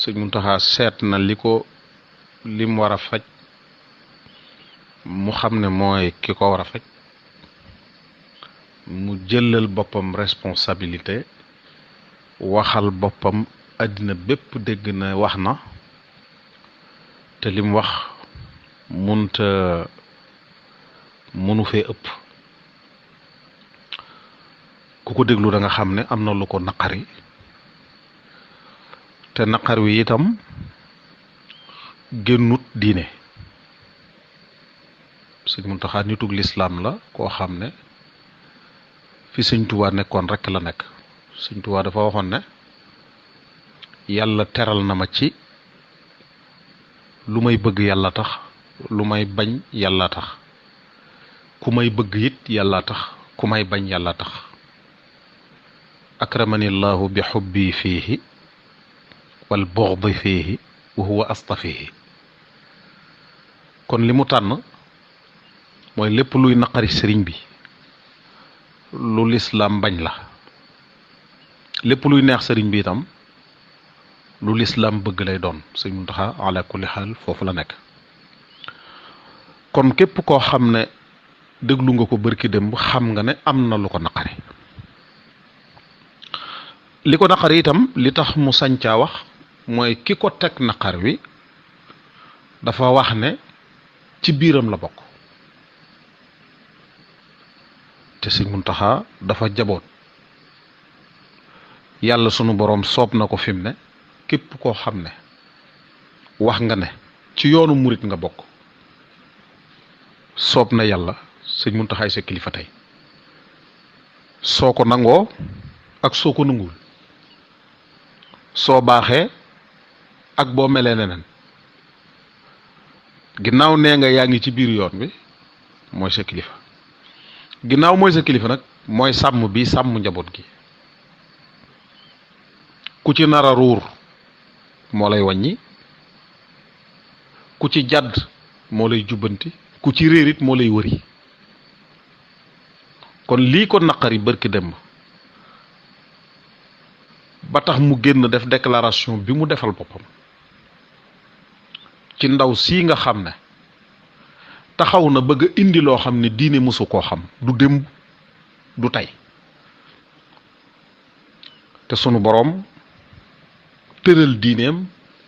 sëñ Muntaxa seet na lim war a faj mu xam ne mooy ki ko war a faj mu jëlal boppam responsabilité waxal boppam àddina bépp dégg na wax na te lim wax mënu fee ëpp ku ko déglu da nga xam ne am na lu ko naqari te naqar wi itam génnut diine sëñ Muntaxa nitug lislaam la koo xam ne fi sëñ Tuubaa nekkoon rekk la nekk sëñ Tuubaa dafa waxoon ne yàlla teral na ma ci lu may bëgg yàlla tax lu may bañ yàlla tax ku may bëgg it yàlla tax ku may bañ yàlla tax akramani llahu bi xubbi fiihi wal bughdi fiihi wa huwa astafihi kon li mu tànn mooy lépp luy naqari sëriñ bi lu lislaam bañ la lépp luy neex sëriñ bi itam lu lislaam bëgg lay doon sëñ Muntaxa ala kulli xaal foofu la nekk kon képp koo xam ne déglu nga ko bërki démb xam nga ne am na lu ko naqari li ko naqari itam li tax mu sañcaa wax mooy ki ko teg naqar wi dafa wax ne ci biiram la bokk te sëñ Muntaxa dafa jaboot yàlla sunu boroom soob na ko fi mu ne képp koo xam ne wax nga ne ci yoonu murit nga bokk soob na yàlla sëñ Muntaxaay sa kilifa tey soo ko nangoo ak soo ko nanguwul soo baaxee ak boo melee neneen ginnaaw nee nga yaa ngi ci biir yoon bi mooy sa kilifa ginnaaw mooy sa kilifa nag mooy sàmm bi sàmm njaboot gi ku ci nar a ruur moo lay wàññi ku ci jàdd moo lay jubbanti ku ci réerit moo lay wëri kon lii ko naqari bërki dem ba tax mu génn def déclaration bi mu defal boppam ci ndaw sii nga xam ne taxaw na bëgg a indi loo xam ne diine mësu koo xam du démb du tey te sunu boroom tëral diineem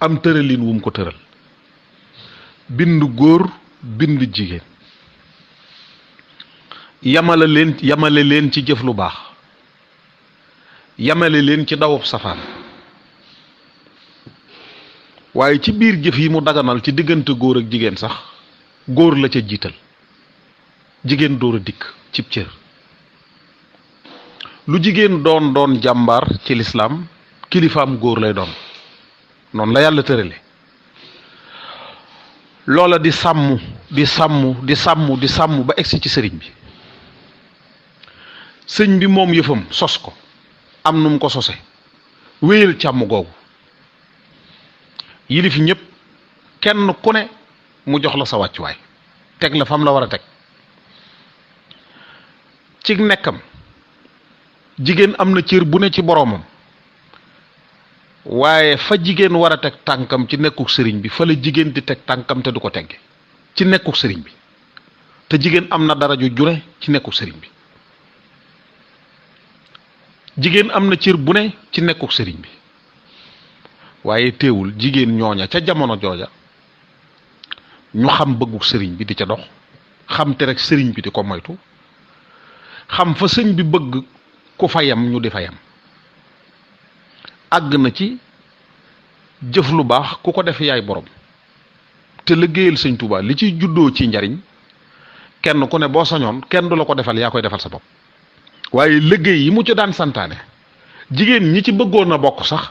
am tëralin wum ko tëral bind góor bind jigéen yamale leen ci jëf lu baax yamale leen ci dawub safaan waaye ci biir jëf yi mu daganal ci diggante góor ak jigéen sax góor la ca jiital jigéen door a dikk cib cër lu jigéen doon jàmbaar ci lislaam kilifaam góor lay doon noonu la yàlla tërale loola di sàmm ba egsi ci sëriñ bi sëñ bi moom yëfam sos ko am nu mu ko sose wéyal càmm googu yilif ñëpp kenn ku ne mu jox la sa wàccuwaay teg la fam la war a teg ci nekkam jigéen am na cër bu ne ci boroomam waaye fa jigéen war a teg tànkam ci nekkuk sëriñ bi fa la jigéen di teg tànkam te du ko tegge ci nekkuk sëriñ bi te jigéen am na dara ju jure ci nekkuk sëriñ bi jigéen am na cër bu ne ci nekkuk sëriñ bi waaye teewul jigéen ñooña ca jamono jooja ñu xam bëgguk sëriñ bi di ca dox xam te rek sëriñ bi di ko moytu xam fa sëñ bi bëgg ku fa yam ñu di fa yam àgg na ci jëf lu baax ku ko def yaay borom te liggéeyal sëñ Tuubaa li ciy juddoo ci njariñ kenn ku ne boo sañoon kenn du la ko defal yaa koy defal sa bopp waaye liggéey yi mu ci daan santaane jigéen ñi ci bëggoon a bokk sax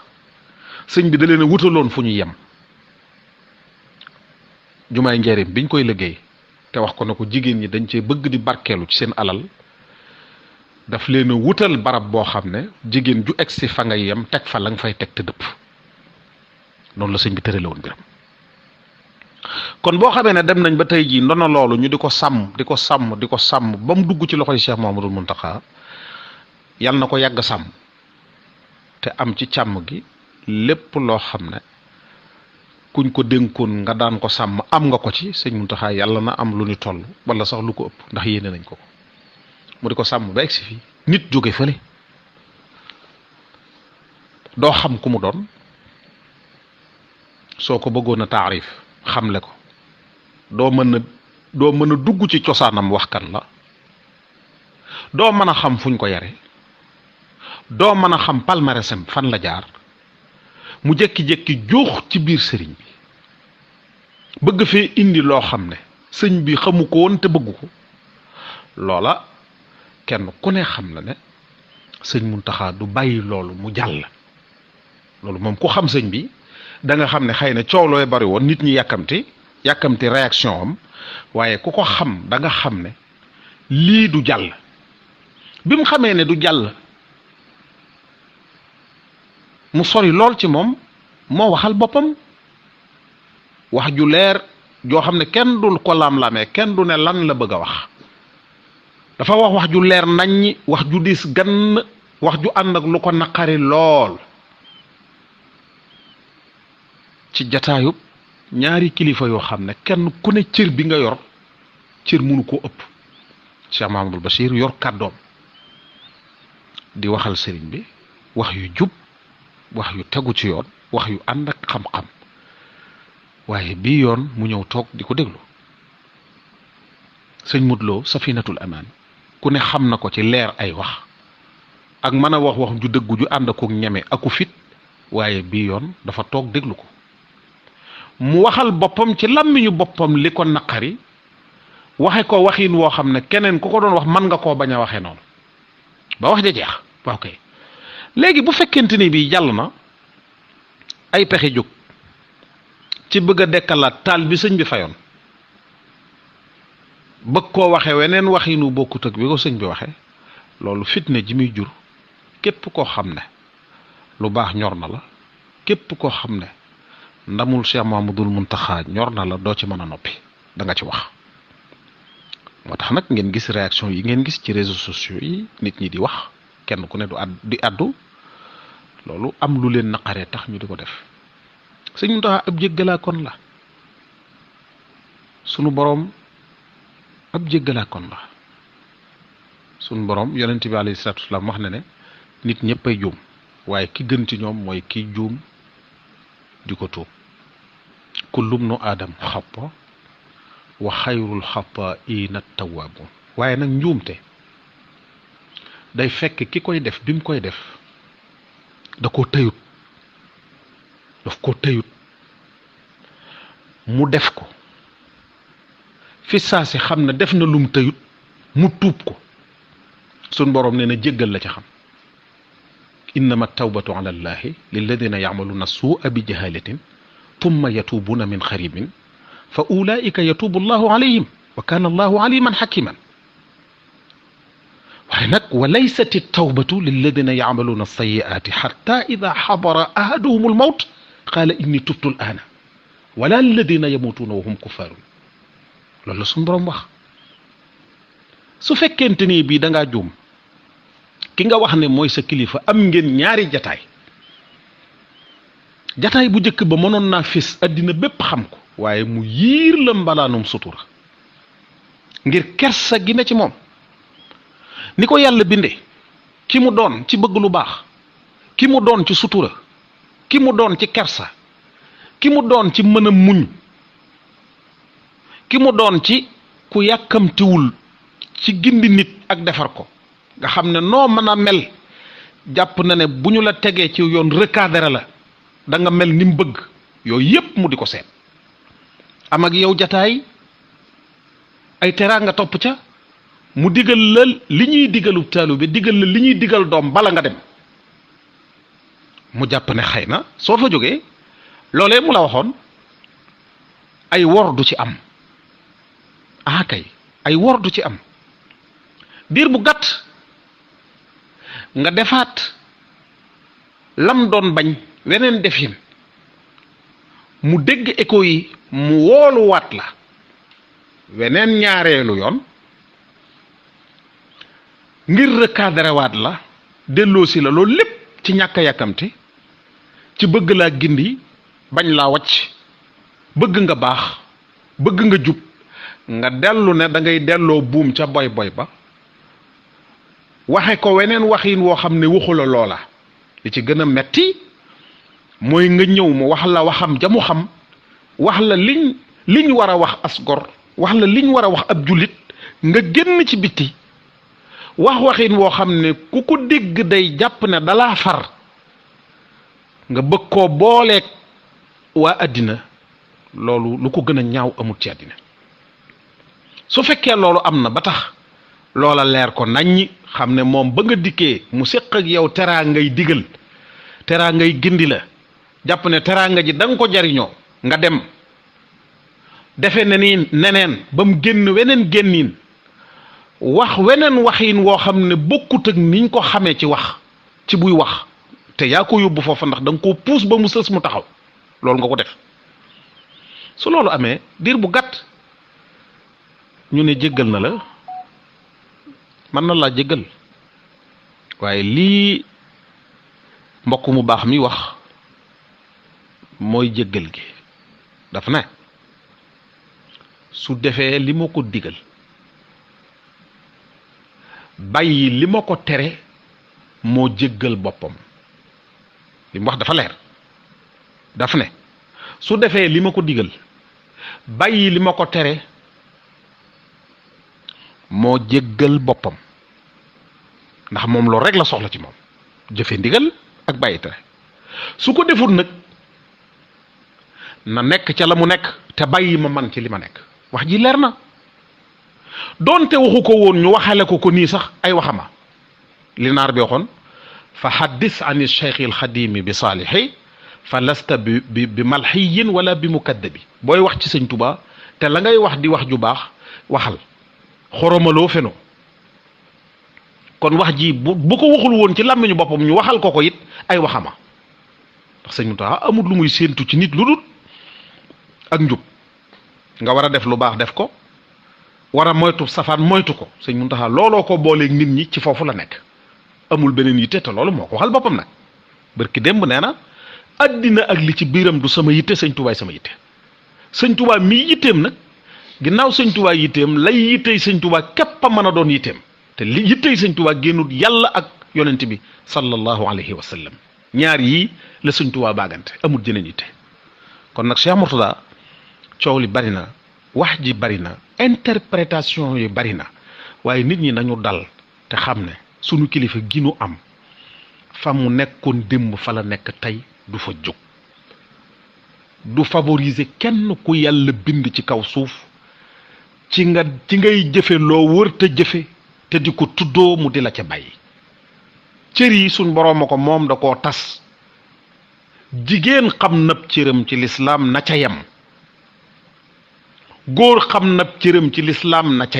sëñ bi da leen a wutaloon fu ñu yem jumaay njariñ biñ koy liggéey te wax ko ne ko jigéen ñi dañ cee bëgg di barkeelu ci seen alal daf leen a wutal barab boo xam ne jigéen ju egsi fa nga yem teg fa la nga fay teg te dëpp noonu la sëñ bi tërale woon biram kon boo xamee ne dem nañ ba tey jii ndono loolu ñu di ko sàmm ba mu dugg ci loxoy Cheikh Mouhamadoul Mountakha yal na ko yàgg sàmm te am ci càmm gi lépp loo xam ne kuñ ko dénkoon nga daan ko sàmm am nga ko ci sëñ Muntaxa yàlla na am lu ñu toll wala sax lu ko ëpp ndax yéene nañ ko mu di ko sàmm ba egsi fii nit jóge fële doo xam ku mu doon soo ko bëggoon a taarif xamle ko doo mën a dugg ci cosaanam wax kan la doo mën a xam fuñ ko yare doo mën a xam palmarèsam fan la jaar mu jékki-jékki juux ci biir sëriñ bi bëgg fee indi loo xam ne sëñ bi xamu ko woon te bëggu ko loola kenn ku ne xam na ne sëñ Muntaxa du bàyyi loolu mu jàll loolu moom ku xam sëñ bi da nga xam ne xëy na coow looy bari woon nit ñi yàkkamti réaction am waaye ku ko xam da nga xam ne lii du jàll bi mu xamee ne du jàll mu sori lool ci moom moo waxal boppam wax ju leer joo xam ne kenn dul ko laam-laamee kenn du ne lan la bëgg a wax dafa wax ju leer naññi wax ju diis gann wax ju ànd ak lu ko naqari lool ci jataayub ñaari kilifa yoo xam ne kenn ku ne cër bi nga yor cër mënu koo ëpp Cheikh Mahamadul Bachir yor kàddoom di waxal sëriñ bi wax yu jub wax yu tegu ci yoon wax yu ànd ak xam-xam waaye bii yoon mu ñëw toog di ko déglu sëñ Modou Lo Safinatul Amaan ku ne xam na ko ci leer ay wax ak mën a wax ju dëggu ju ànd ak ñeme aku fit waaye bii yoon dafa toog déglu ko mu waxal boppam ci làmmiñu boppam li ko naqari waxe ko waxin woo xam ne keneen ku ko doon wax mën nga koo bañ a waxee noonu ba wax ja jeex waaw kay léegi bu fekkente ni bii jàll na ay pexe jóg ci bëgg a dekkalaat taal bi sëñ bi fayoon bëgg koo waxe weneen waxinu bokkut ak bi ko sëñ bi waxe loolu fitne ji muy jur képp koo xam ne lu baax ñor na la képp koo xam ne ndamul Cheikh Mamadul Muntaxa ñor na la doo ci mën a noppi da nga ci wax moo tax nag ngeen gis réaction yi ngeen gis ci réseaux sociaux yi nit ñi di wax kenn ku ne di addu loolu am lu leen naqaree tax ñu di ko def sëñ Muntaxa ab jéggalaa kon la sunu boroom ab jéggalaa kon la sunu boroom yonent bi alayhi salaatu wasalaam wax na ne nit ñëpp ay juum waaye ki gën ci ñoom mooy ki juum di ko tuub kullum nu aadam xappa wa xayrul xattaa'iina tawwaabuun waaye nag njuumte day fekk ki koy def bi mu koy def daf koo tëyut mu def ko fi saa si xam ne def na lum tëyut mu tuub ko sun boroom nee na jéggal la ci xam innama tawbatu ala allahi lilladina yacmaluuna suua bi jahalatin tumma yatuubuuna min xaribin fa ulaika yatuubu allahu alayhim wa kaana allahu aliman xakiman waaye nag wa laysat tawbatu lilladina yacmaluuna sayiaati xatta ida xadara ahaduhum almawt qaala inni tubtu al aana wala lilladina yamuutuuna wa hum kuffaarun loolu la suñu boroom wax su fekkente ni bii da ngaa juum ki nga wax ne mooy sa kilifa am ngeen ñaari jataay bu njëkk ba mënoon naa fés àddina bépp xam ko waaye mu yiir la mbalaanum sutura ngir kersa gi ne ci moom ni ko yàlla bindee ki mu doon ci bëgg lu baax ki mu doon ci sutura ki mu doon ci kersa ki mu doon ci mën a muñ ki mu doon ci ku yàkkamtiwul ci gindi nit ak defar ko nga xam ne noo mën a mel jàpp na ne bu ñu la tegee ci yoon recadré la da nga mel ni mu bëgg yooyu yépp mu di ko seet am ak yow jataay ay teraanga topp ca mu digal la li ñuy digalu taalibe digal la li ñuy digal doom bala nga dem mu jàpp ne xëy na soo fa jógee loolee mu la waxoon ay wor du ci am kay ay wor du ci am diir bu gàtt nga defaat lam doon bañ weneen defin mu dégg écho yi mu wooluwaat la weneen ñaareelu yoon ngir recadré waat la delloosi la loolu lépp ci ñàkk a yàkkamti ci bëgg laa gindi bañ laa wàcc bëgg nga baax bëgg nga jub nga dellu ne da ngay delloo buum ca boy boy ba waxe ko weneen waxiin woo xam ne waxu la loola li ci gën a metti mooy nga ñëw mu wax la waxam jamu xam wax la liñ war a wax asgor wax la liñ war a wax ab jullit nga génn ci bitti waxin woo xam ne ku ko dégg day jàpp ne dalaa far nga bëgg koo booleeg waa àddina loolu lu ko gën a ñaaw amut ci àddina su fekkee loolu am na ba tax loola leer ko naññi xam ne moom ba nga dikkee mu séq ak yow teraa ngay digal teraa ngay gindi la jàpp ne teraanga ji da nga ko jariñoo nga dem defe ne nii neneen ba mu génn weneen génniin wax weneen waxiin woo xam ne bokkut ak niñ ko xamee ci wax ci buy wax te yaa ko yóbbu foofa ndax da nga koo puus ba mu sës mu taxaw loolu nga ko def su loolu amee diir bu gàtt ñu ne jéggal na la mën na laa jéggal waaye lii mbokk mu baax mi wax mooy jéggal gi dafa ne su defee li ma ko digal bàyyi li ma ko tere moo jéggal boppam li mu wax dafa leer daf ne su defee li ma ko digal bàyyi li ma ko tere moo jéggal boppam ndax moom loolu rek la soxla ci moom jëfe ndigal ak bàyyi tere su ko deful nag na nekk ca la mu nekk te bàyyi ma man ci li ma nekk wax ji leer na doonte waxu ko woon ñu waxale ko nii sax ay waxama li naar bi waxoon fa haddis ani cheikhi alxadimi bi saalihi fa lasta bi malxiyin wala bi mukaddabi booy wax ci sëñ Tuubaa te la ngay wax di wax ju baax waxal xoromaloo fenoo kon wax ji bu ko waxul woon ci làmmiñu boppam ñu waxal ko it ay waxama ndax sëñ Tuubaa amul lu muy séentu ci nit lu dul ak njub nga war a def lu baax def ko war a moytu safaan moytu ko sëñ Muntaxa looloo ko booleeg nit ñi ci foofu la nekk amul beneen yitte te loolu moo ko waxal boppam nag barki démb nee na addina ak li ci biiram du sama yitte sëñ Tuubaa sama yitte sëñ Tuubaa mii yitteem nag ginnaaw sëñ Tuubaa yitteem lay yittey sëñ Tuubaa képp a mën a doon yitteem te li yittey sëñ Tuubaa génnut yàlla ak yonent bi sallallahu alayhi wa sallam ñaar yii la sëñ Tuubaa baagante amul jeneen yitte kon nag Cheikh Mourtada coow li bari na wax ji bari na interprétation yi bari na waaye nit ñi nañu dal te xam ne sunu kilifa gi nu am fa mu nekkoon démb fa la nekk tey du fa jóg du favoriser kenn ku yàlla bind ci kaw suuf ci ngay jëfe loo wër te jëfe te di ko tuddoo mu di la ca bàyyi cër yi suñ boroom a ko moom da koo tas jigéen xam nab cëram ci lislaam na ca yem góor xam nab cëram ci lislaam na ca